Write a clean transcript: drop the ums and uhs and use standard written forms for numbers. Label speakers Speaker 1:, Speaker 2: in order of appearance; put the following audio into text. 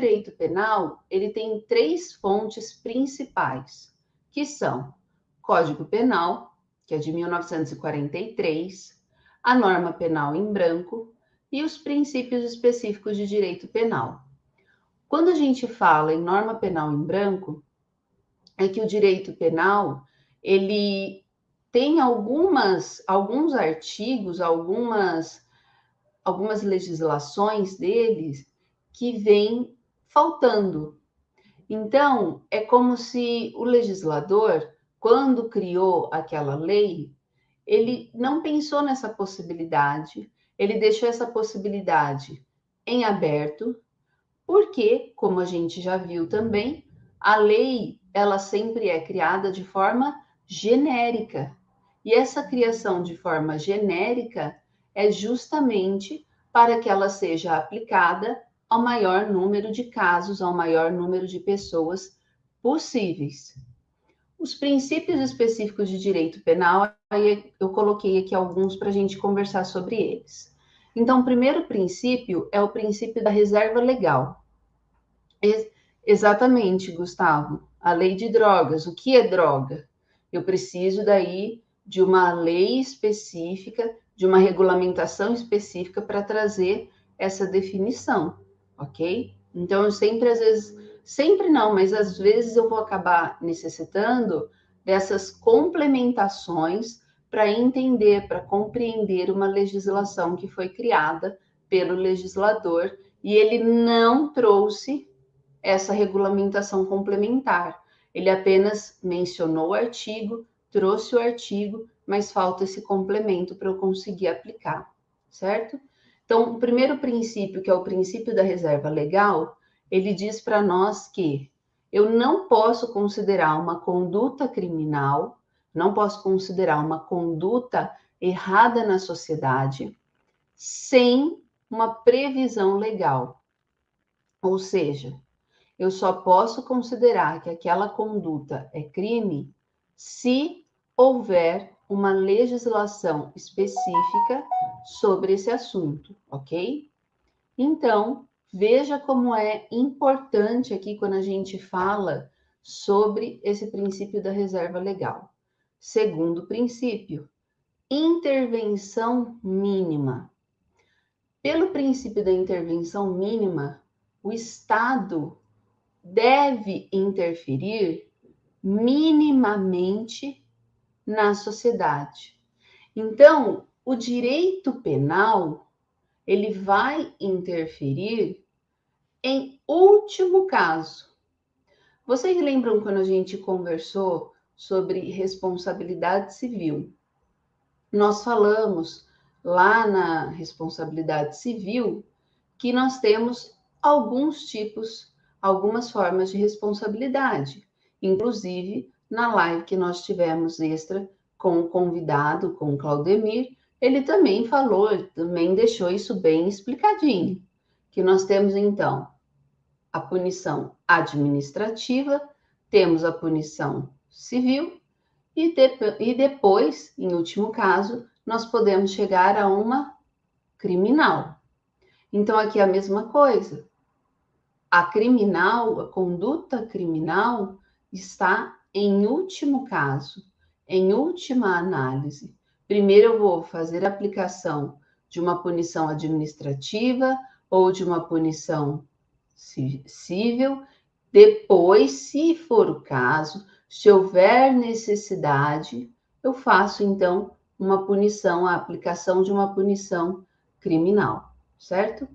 Speaker 1: direito penal, ele tem 3 fontes principais, que são Código Penal, que é de 1943, a norma penal em branco e os princípios específicos de direito penal. Quando a gente fala em norma penal em branco, é que o direito penal, ele tem alguns artigos, algumas legislações deles que vêm faltando. Então, é como se o legislador, quando criou aquela lei, ele não pensou nessa possibilidade, ele deixou essa possibilidade em aberto, porque, como a gente já viu também, a lei, ela sempre é criada de forma genérica. E essa criação de forma genérica é justamente para que ela seja aplicada ao maior número de casos, ao maior número de pessoas possíveis. Os princípios específicos de direito penal, eu coloquei aqui alguns para a gente conversar sobre eles. Então, o primeiro princípio é o princípio da reserva legal. Exatamente, Gustavo. A lei de drogas. O que é droga? Eu preciso daí de uma lei específica, de uma regulamentação específica para trazer essa definição, ok? Então, eu sempre, às vezes, sempre não, mas às vezes eu vou acabar necessitando dessas complementações para entender, para compreender uma legislação que foi criada pelo legislador e ele não trouxe essa regulamentação complementar. Ele apenas mencionou o artigo, trouxe o artigo, mas falta esse complemento para eu conseguir aplicar, certo? Então, o primeiro princípio, que é o princípio da reserva legal, ele diz para nós que eu não posso considerar uma conduta criminal, não posso considerar uma conduta errada na sociedade sem uma previsão legal. Ou seja, eu só posso considerar que aquela conduta é crime se houver uma legislação específica sobre esse assunto, ok? Então, veja como é importante aqui quando a gente fala sobre esse princípio da reserva legal. Segundo princípio, intervenção mínima. Pelo princípio da intervenção mínima, o Estado deve interferir minimamente na sociedade. Então, o direito penal, ele vai interferir em último caso. Vocês lembram quando a gente conversou sobre responsabilidade civil? Nós falamos lá na responsabilidade civil que nós temos alguns tipos, algumas formas de responsabilidade. Inclusive, na live que nós tivemos extra com o convidado, com o Claudemir, ele também falou, ele também deixou isso bem explicadinho, que nós temos então a punição administrativa, temos a punição civil e depois, em último caso, nós podemos chegar a uma criminal. Então, aqui é a mesma coisa. A criminal, a conduta criminal está em último caso, em última análise. Primeiro eu vou fazer a aplicação de uma punição administrativa ou de uma punição civil. Depois, se for o caso, se houver necessidade, eu faço então uma punição, a aplicação de uma punição criminal, certo?